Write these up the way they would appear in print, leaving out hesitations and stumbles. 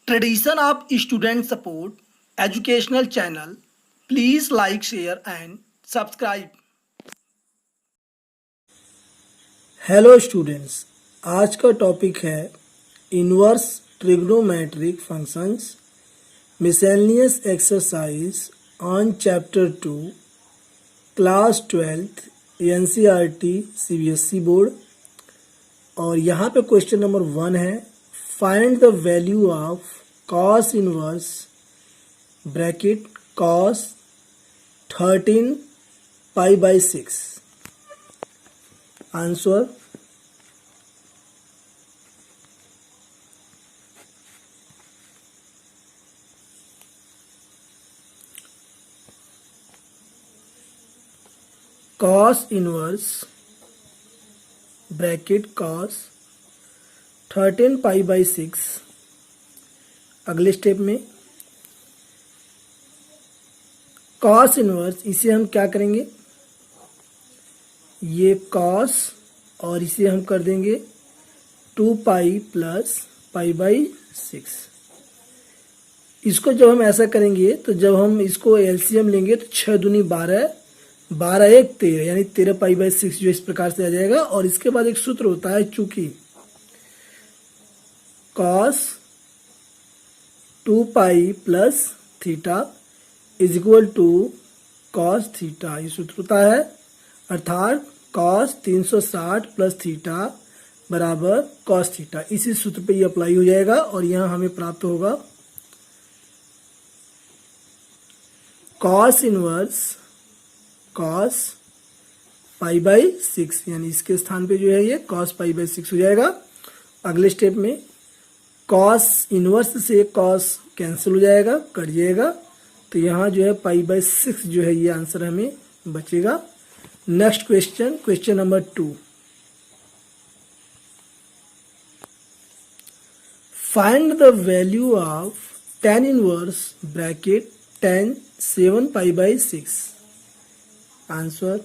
Tradition of student support educational channel. Please like, share and subscribe. Hello students, आज का topic है inverse trigonometric functions miscellaneous exercise on chapter 2 class 12th NCERT CBSE board. और यहाँ पे question number 1 है, find the value of cos inverse bracket cos 13 pi by 6। Answer cos inverse bracket cos 13 pi by 6। अगले step में cos inverse, इसे हम क्या करेंगे, ये कॉस और इसे हम कर देंगे 2 पाई प्लस पाई बाई 6। इसको जब हम ऐसा करेंगे तो जब हम इसको एलसीएम लेंगे तो 6 दूनी 12, 12 एक 13, यानी 13 पाई बाई 6 जो इस प्रकार से आ जाएगा। और इसके बाद एक सूत्र होता है, चूंकि cos 2 pi plus theta is equal to cos theta, ये सूत्र होता है, अर्थात कॉस 360 प्लस थीटा बराबर कॉस थीटा। इसी सूत्र पे ये अप्लाई हो जाएगा और यहाँ हमें प्राप्त होगा cos inverse cos pi by 6, यानी इसके स्थान पे जो है ये कॉस पाई बाई 6 हो जाएगा। अगले स्टेप में कॉस इनवर्स से कॉस कैंसिल हो जाएगा, कट जाएगा, तो यहाँ जो है पाई बाई 6 जो है ये आंसर हमें बचेगा। Next question, question number 2, find the value of tan inverse bracket tan 7 pi by 6। Answer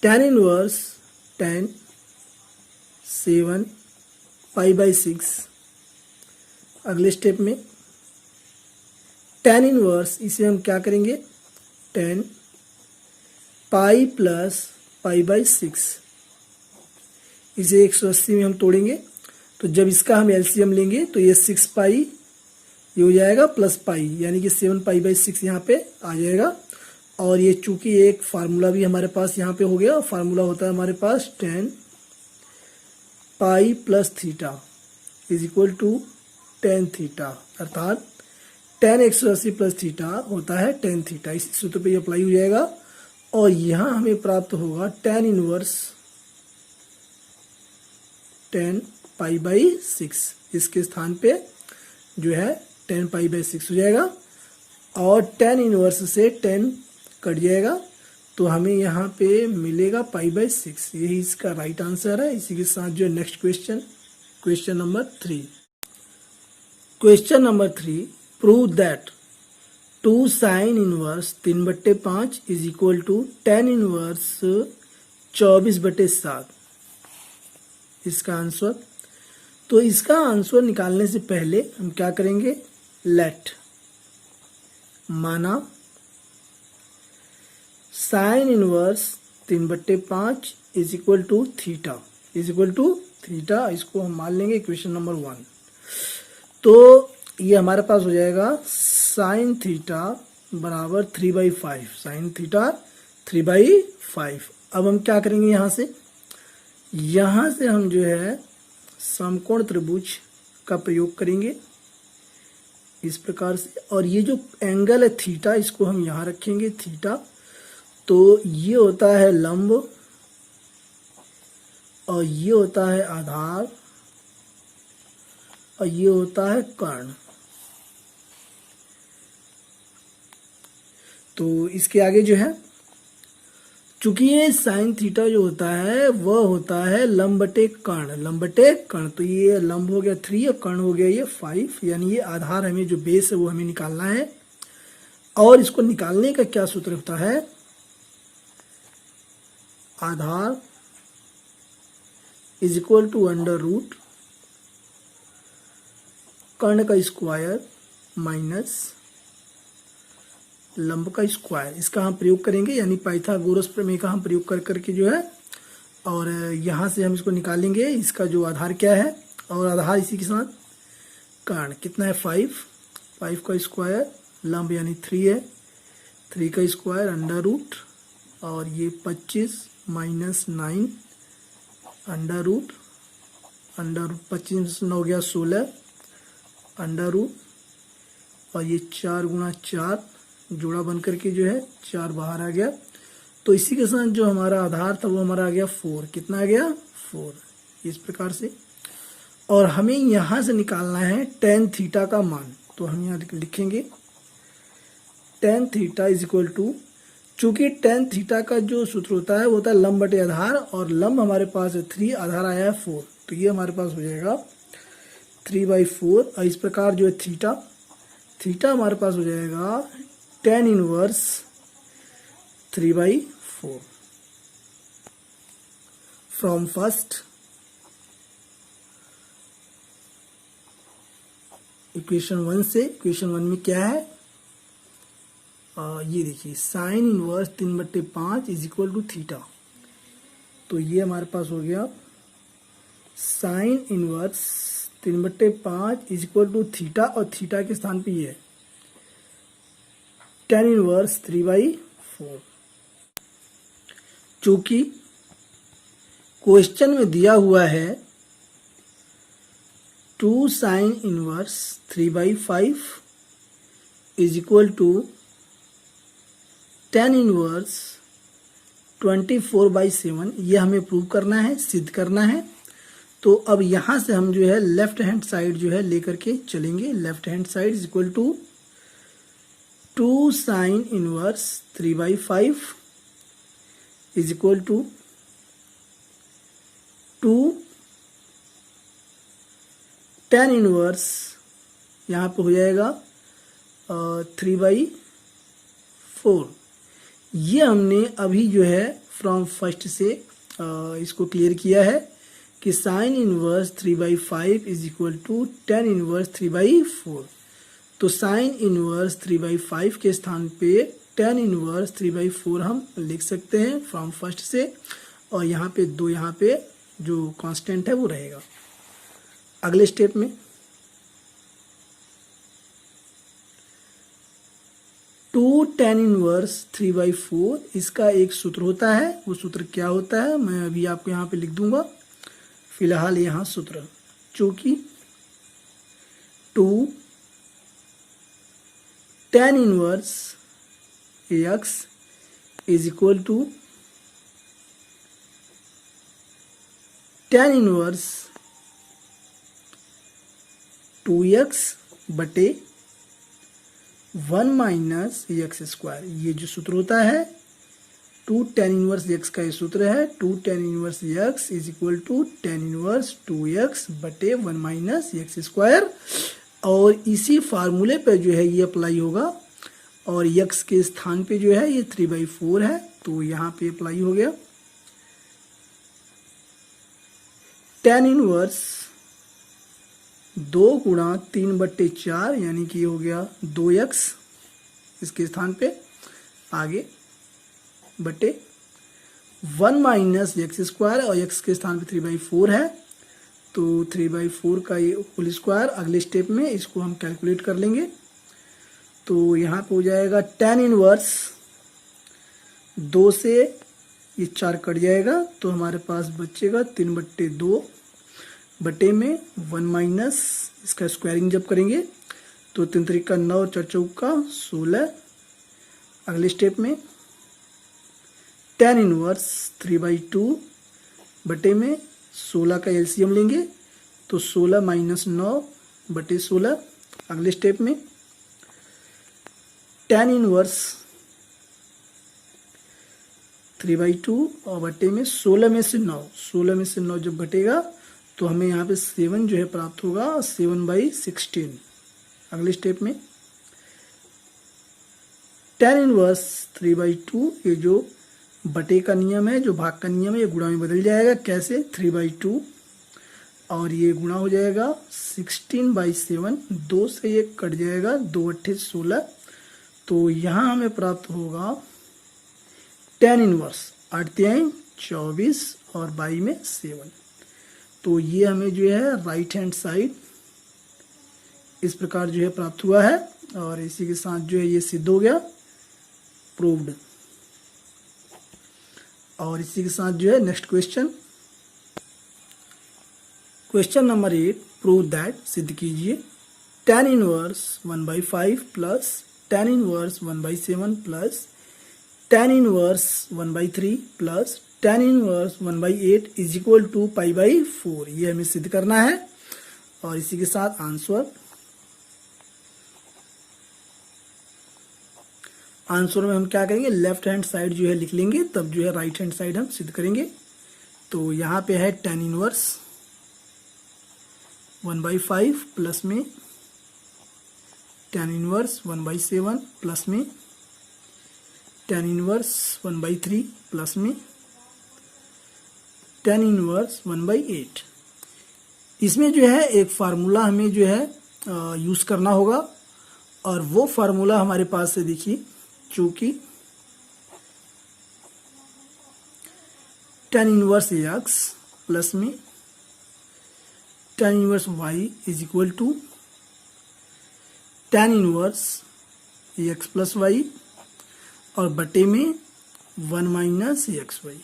tan inverse tan 7 pi by 6। अगले स्टेप में tan इनवर्स, इसे हम क्या करेंगे, tan pi plus pi by 6, इसे 180 में हम तोड़ेंगे तो जब इसका हम एलसीएम लेंगे तो ये 6 पाई ये हो जाएगा प्लस पाई, यानी कि 7 पाई बाई 6 यहाँ पे आ जाएगा। और ये चूंकि एक फार्मूला भी हमारे पास यहाँ पे हो गया, फार्मूला होता है हमारे पास tan pi plus theta is equal to tan theta, अर्थात tan 180 प्लस थीटा होता है tan थीटा। इस सूत्र पे ये अप्लाई हो जाएगा और यहाँ हमें प्राप्त होगा tan inverse tan pi by 6, इसके स्थान पे जो है tan पाई बाई 6 हो जाएगा और tan इनवर्स से tan कट जाएगा तो हमें यहाँ पे मिलेगा पाई बाई 6। यही इसका राइट आंसर है। इसी के साथ जो next question, question number 3, question number 3, prove that 2 sine inverse 3/5 is equal to tan inverse 24/7। इसका आंसर, तो इसका आंसर निकालने से पहले हम क्या करेंगे, लेट माना sine inverse 3/5 is equal to theta, is equal to theta, इसको हम मान लेंगे इक्वेशन नंबर 1। तो ये हमारे पास हो जाएगा साइन थीटा बराबर 3/5, साइन थीटा 3/5। अब हम क्या करेंगे, यहाँ से हम जो है समकोण त्रिभुज का प्रयोग करेंगे इस प्रकार से, और ये जो एंगल है थीटा इसको हम यहाँ रखेंगे थीटा। तो ये होता है लंब और ये होता है आधार और ये होता है कर्ण। तो इसके आगे जो है, चूंकि ये साइन थीटा जो होता है वह होता है लंब बटे कर्ण, लंब बटे कर्ण, तो ये लंब हो गया 3 और कर्ण हो गया ये 5, यानी ये आधार हमें जो बेस है वो हमें निकालना है। और इसको निकालने का क्या सूत्र होता है, आधार is equal to under root कर्ण का स्क्वायर माइनस लंब का स्क्वायर। इसका हम प्रयोग करेंगे, यानी पाइथागोरस प्रमेय का हम प्रयोग कर करके जो है, और यहाँ से हम इसको निकालेंगे, इसका जो आधार क्या है, और आधार इसी के साथ कर्ण कितना है 5 का स्क्वायर, लंब यानी 3 है, 3 का स्क्वायर अंडर रूट, और ये 25 माइनस 9 अंडर रूट 25 9 हो गया 16 अंडर रूट, और ये 4 गुणा 4 जोड़ा बन करके जो है 4 बाहर आ गया। तो इसी के साथ जो हमारा आधार था वो हमारा आ गया 4। कितना आ गया 4, इस प्रकार से। और हमें यहाँ से निकालना है tan थीटा का मान। तो हम यहाँ लिखेंगे tan theta is equal to, चूंकि tan थीटा का जो सूत्र होता है वो होता है लंब बटे आधार, और लंब हमारे पास है 3, आधार आया है 4, तो ये हमारे पास हो जाएगा 3/4। और इस प्रकार जो है थीटा हमारे पास हो जाएगा tan inverse 3/4 from first equation 1 से। इक्वेशन 1 में क्या है, ये देखिए sine inverse 3/5 is equal to theta. तो ये हमारे पास हो गया sine inverse 3/5 is equal to theta, और थीटा के स्थान पे ये है tan इनवर्स 3/4। चूंकि क्वेश्चन में दिया हुआ है 2 sine inverse 3/5 is equal to tan inverse 24/7, ये हमें प्रूव करना है, सिद्ध करना है। तो अब यहाँ से हम जो है लेफ्ट हैंड साइड जो है लेकर के चलेंगे। Left hand side is equal to 2 sine inverse 3/5 is equal to 2 tan inverse, यहाँ पे हो जाएगा 3/4। ये हमने अभी जो है फ्रॉम फर्स्ट से इसको क्लियर किया है कि sine inverse 3/5 is equal to tan inverse 3/4। तो साइन इनवर्स 3/5 के स्थान पे tan इनवर्स 3/4 हम लिख सकते हैं फ्रॉम फर्स्ट से, और यहाँ पे 2 यहाँ पे जो कांस्टेंट है वो रहेगा। अगले स्टेप में 2 tan इनवर्स 3/4, इसका एक सूत्र होता है। वो सूत्र क्या होता है मैं अभी आपको यहाँ पे लिख दूंगा, फिलहाल यहाँ सूत्र, चूंकि 2 tan inverse x is equal to tan inverse 2x बटे 1 माइनस एक्स स्क्वायर। ये जो सूत्र होता है 2 tan इनवर्स x का ये सूत्र है 2 tan inverse x is equal to tan inverse 2x बटे 1 माइनस एक्स स्क्वायर। और इसी फार्मूले पे जो है ये अप्लाई होगा, और x के स्थान पे जो है ये 3/4 है, तो यहाँ पे अप्लाई हो गया। tan इनवर्स 2 गुणा 3/4 यानी कि ये हो गया 2x, इसके स्थान पे आगे बटे 1 माइनस एक्स स्क्वायर, और x के स्थान पे 3/4 है, तो 3/4 का ये होल स्क्वायर। अगले स्टेप में इसको हम कैलकुलेट कर लेंगे। तो यहाँ पे हो जाएगा tan इनवर्स 2 से ये 4 कट जाएगा, तो हमारे पास बचेगा 3/2 बटे में 1 माइनस, इसका स्क्वायरिंग जब करेंगे तो 3 3 9 4 चौका 16। अगले स्टेप में tan इनवर्स 3/2 बटे में 16 का एलसीएम लेंगे, तो 16 माइनस 9 बटे 16। अगले स्टेप में tan इनवर्स 3/2 और बटे में 16 में से 9 जब घटेगा तो हमें यहाँ पे 7 जो है प्राप्त होगा, 7/16। अगले स्टेप में tan इनवर्स 3/2, ये जो बटे का नियम है, जो भाग का नियम है, ये गुणा में बदल जाएगा। कैसे? 3/2 और ये गुणा हो जाएगा 16/7, 2 से ये कट जाएगा, 2 8 16। तो यहाँ हमें प्राप्त होगा 10 इनवर्स, 8 3 24 और 22 में 7। तो ये हमें जो है राइट हैंड साइड इस प्रकार जो है प्राप्त हुआ है, और इसी के साथ जो है ये सिद्ध हो गया, प्रूव्ड। और इसी के साथ जो है next question, question number 8, prove that, सिद्ध कीजिए, tan inverse 1/5 plus tan inverse 1/7 plus tan inverse 1/3 plus tan inverse 1/8 is equal to π/4। ये हमें सिद्ध करना है। और इसी के साथ आंसर में हम क्या करेंगे, लेफ्ट हैंड साइड जो है लिख लेंगे, तब जो है राइट हैंड साइड हम सिद्ध करेंगे। तो यहाँ पे है tan इनवर्स 1/5 प्लस में tan इनवर्स 1/7 प्लस में tan इनवर्स 1/3 प्लस में tan इनवर्स 1/8। इसमें जो है एक फार्मूला हमें जो है यूज करना होगा, और वो फार्मूला हमारे पास से देखिए, चूंकि tan इनवर्स x प्लस में tan inverse y is equal to tan inverse x plus y और बटे में 1 माइनस xy।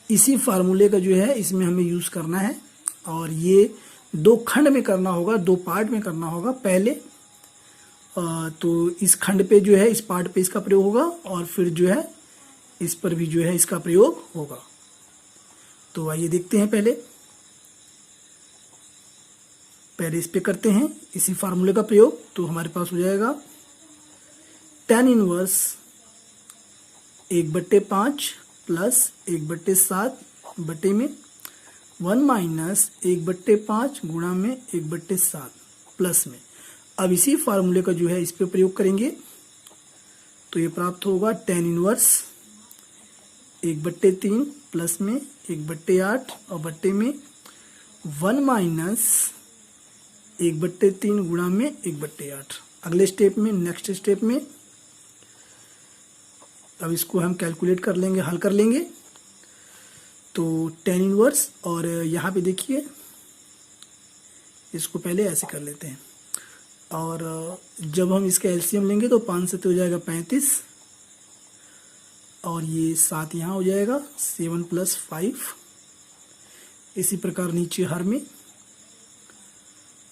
इसी फार्मूले का जो है इसमें हमें यूज करना है, और ये 2 खंड में करना होगा, 2 पार्ट में करना होगा। पहले तो इस खंड पे जो है, इस पार्ट पे इसका प्रयोग होगा, और फिर जो है इस पर भी जो है इसका प्रयोग होगा। तो आइए देखते हैं, पहले इस पे करते हैं इसी फार्मूले का प्रयोग। तो हमारे पास हो जाएगा tan इनवर्स 1/5 प्लस 1/7 बटे में 1 माइनस 1/5 गुणा में 1/7 प्लस में। अब इसी फार्मूले का जो है इस पे प्रयोग करेंगे, तो ये प्राप्त होगा tan इनवर्स 1/3 प्लस में 1/8 और बटे में 1 माइनस 1/3 गुणा में 1/8। अगले स्टेप में, नेक्स्ट स्टेप में अब इसको हम कैलकुलेट कर लेंगे, हल कर लेंगे। तो tan इनवर्स, और यहाँ पे देखिए इसको पहले ऐसे कर लेते हैं, और जब हम इसका एलसीएम लेंगे तो 5 से तो हो जाएगा 35, और ये 7 यहाँ हो जाएगा, 7 + 5। इसी प्रकार नीचे हर में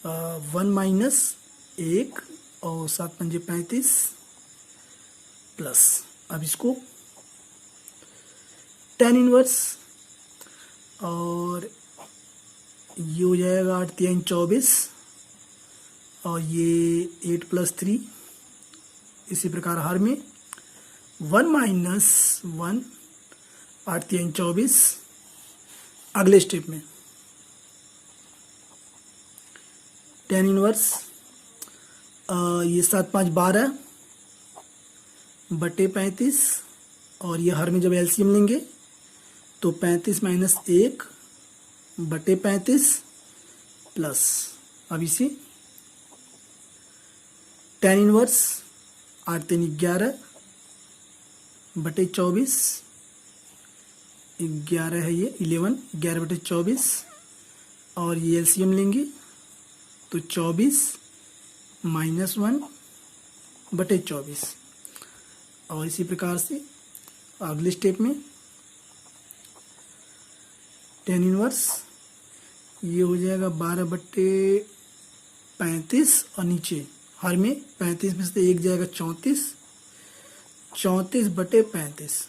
1 माइनस 1 और 7 पंजे 35 प्लस। अब इसको tan इनवर्स, और ये हो जाएगा 8 3 24 और ये 8 + 3। इसी प्रकार हर में 1 माइनस 1, 8 3 24। अगले स्टेप में tan इनवर्स, ये 7 5 12 बटे 35, और ये हर में जब एलसीएम लेंगे तो 35 माइनस 1 बटे 35 प्लस। अब इसी tan इनवर्स 8 3 11 बटे 24, 11 है ये 11, 11 बटे 24, और ये एलसीएम लेंगे तो 24 माइनस 1 बटे 24। और इसी प्रकार से अगले स्टेप में tan इनवर्स, ये हो जाएगा 12 बटे 35, और नीचे हर में 35 में से 1 जाएगा 34, 34 बटे 35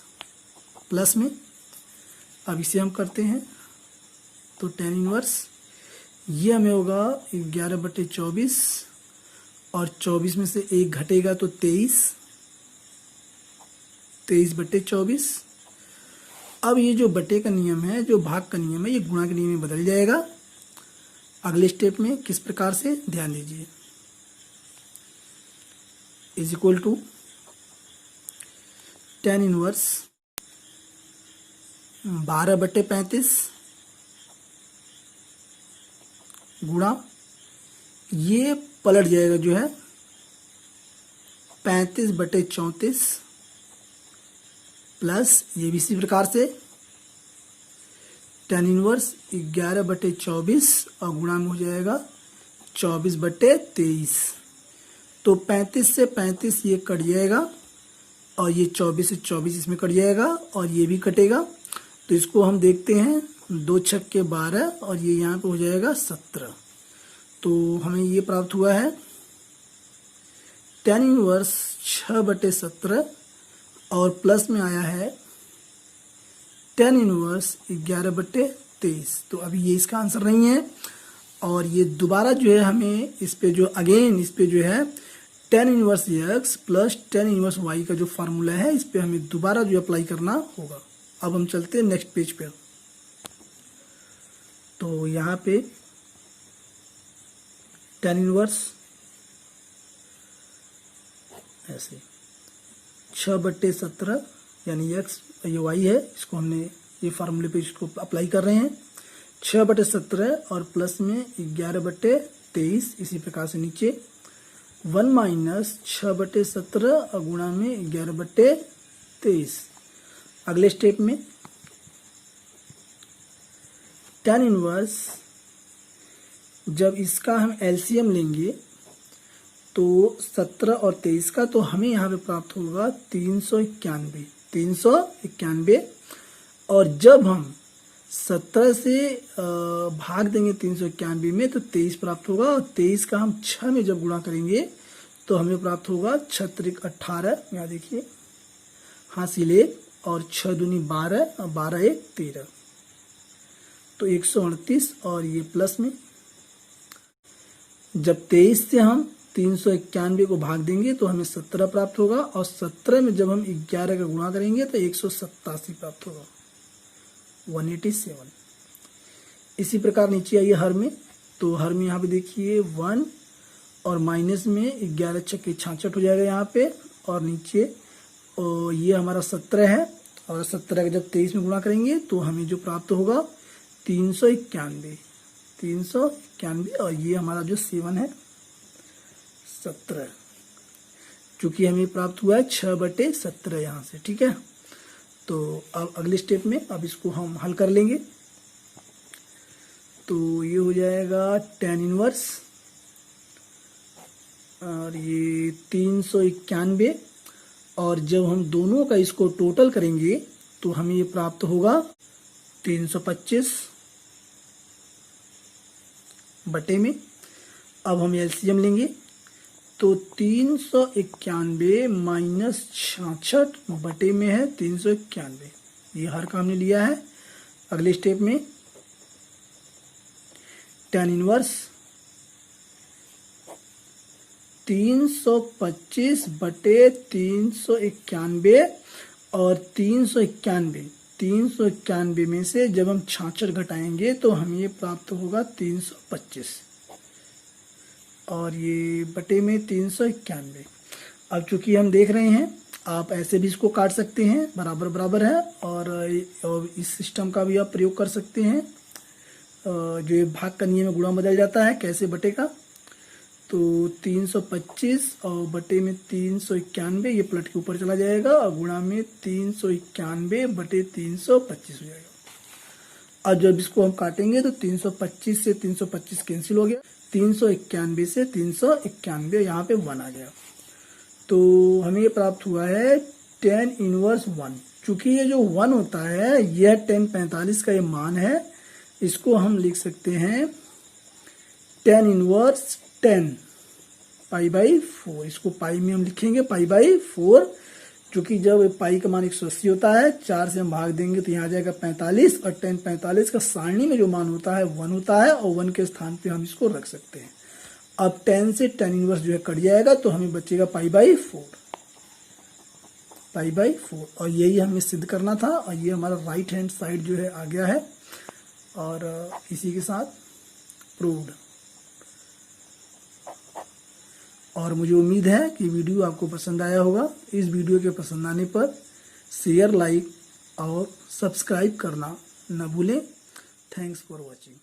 प्लस में। अब इसे हम करते हैं तो tan इनवर्स, ये हमें होगा 11 बटे 24, और 24 में से 1 घटेगा तो 23, 23 बटे 24। अब ये जो बटे का नियम है, जो भाग का नियम है, ये गुणा के नियम में बदल जाएगा। अगले स्टेप में किस प्रकार से, ध्यान दीजिए, is equal to tan inverse 12/35 गुणा ये पलट जाएगा जो है 35/34 प्लस ये भी इसी प्रकार से tan इनवर्स 11/24 और गुणा में हो जाएगा 24/23। तो 35 से 35 ये कट जाएगा और ये 24 से 24 इसमें कट जाएगा और ये भी कटेगा। तो इसको हम देखते हैं 2 छक्के 12 और ये यहाँ पे हो जाएगा 17। तो हमें ये प्राप्त हुआ है tan इनवर्स 6/17 और प्लस में आया है tan इनवर्स 11/23। तो अभी ये इसका आंसर नहीं है और ये दोबारा जो है हमें इस पे जो है tan inverse x plus tan inverse y का जो फार्मूला है इस पे हमें दोबारा जो अप्लाई करना होगा। अब हम चलते हैं नेक्स्ट पेज पे। तो यहाँ पे tan इनवर्स ऐसे 6/17 यानी x ये y है, इसको हमने ये फार्मूले पे इसको अप्लाई कर रहे हैं 6/17 और प्लस में 11/23। इसी प्रकार से नीचे 1 माइनस 6/17 और गुणा में 11/23। अगले स्टेप में tan इनवर्स जब इसका हम एलसीएम लेंगे तो 17 और 23 का, तो हमें यहाँ पे प्राप्त होगा 391। और जब हम 17 से भाग देंगे 391 में तो 23 प्राप्त होगा और 23 का हम 6 में जब गुणा करेंगे तो हमें प्राप्त होगा 6 18। यहाँ देखिए हासिल 1 और 6 दूनी 12 और 12 1 13। तो 138 और ये प्लस में जब 23 से हम 391 को भाग देंगे तो हमें 17 प्राप्त होगा और 17 में जब हम 11 का गुणा करेंगे तो 187 प्राप्त होगा 187। इसी प्रकार नीचे आइए हर में। तो हर में यहाँ पे देखिए 1 और माइनस में 11 छक्के 66 हो जाएगा यहाँ पे और नीचे ये हमारा 17 है और 17 का जब 23 में गुणा करेंगे तो हमें जो प्राप्त होगा 391 और ये हमारा जो 7 है 17, चूंकि हमें प्राप्त हुआ है 6/17 यहाँ से। ठीक है, तो अब अगले स्टेप में अब इसको हम हल कर लेंगे। तो ये हो जाएगा tan इनवर्स और ये 391 और जब हम दोनों का इसको टोटल करेंगे तो हमें ये प्राप्त होगा 325 बटे में। अब हम एलसीएम लेंगे तो 391 माइनस 66 बटे में है 391। ये हर का हमने लिया है। अगले स्टेप में tan इनवर्स 325 बटे 391 और 391 में से जब हम 66 घटाएंगे तो हमें ये प्राप्त होगा 325 और ये बटे में 391। अब चूंकि हम देख रहे हैं आप ऐसे भी इसको काट सकते हैं, बराबर बराबर है और इस सिस्टम का भी आप प्रयोग कर सकते हैं। जो ये भाग का नियम में गुणा बदल जाता है कैसे बटे का, तो 325 और बटे में 391 ये पलट के ऊपर चला जाएगा और गुणा में 391 बटे 325 हो जाएगा। और जब इसको हम काटेंगे तो 325 से 325 कैंसिल हो गया, 391 से 391 यहाँ पे 1 आ गया। तो हमें ये प्राप्त हुआ है tan इनवर्स 1। चूंकि ये जो 1 होता है यह tan 45 का ये मान है, इसको हम लिख सकते हैं tan इनवर्स 10 पाई/4। इसको पाई में हम लिखेंगे पाई/4, क्योंकि जब पाई का मान 180 होता है 4 से हम भाग देंगे तो यहाँ आ जाएगा 45 और tan 45 का सारणी में जो मान होता है 1 होता है और 1 के स्थान पे हम इसको रख सकते हैं। अब 10 से tan इनवर्स जो है कट जाएगा तो हमें बचेगा पाई/4 और यही हमें सिद्ध करना था और ये हमारा राइट हैंड साइड जो है आ गया है और इसी के साथ प्रूव्ड। और मुझे उम्मीद है कि वीडियो आपको पसंद आया होगा। इस वीडियो के पसंद आने पर शेयर, लाइक और सब्सक्राइब करना न भूलें। Thanks for watching.